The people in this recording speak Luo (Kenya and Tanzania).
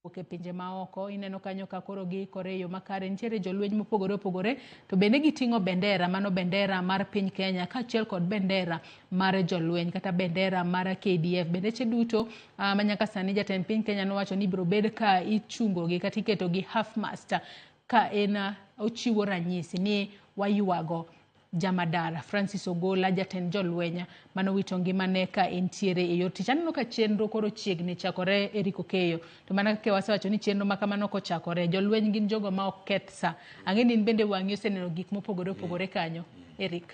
Oke pinje maoko ineno kanyo ka koro giikore yo makare nitiere jolweny mopogore opogore to bende giting'o bendera mano bendera mar piny Kenya kaachiel kod bendera mar jolweny kata bendera mar KDF bendeche duto manyaka sani jatend piny Kenya nowacho ni biro bed ka ichungogi kata iketogi half mast ka en ochiwo ranyisi ni wayuago jamadar Francis Ogola jatend jolweny manowito ngimane ka entiere e yor tich. Aneno ka chenro koro chiegni chakore Eric Okeyo to mana kaka wasewacho ni chenro ma kamano kochakore jolweny gin jogo ma ok keth sa. Ang'e ni in bende wang'i oseneno gik mopogore opogore kanyo Eric.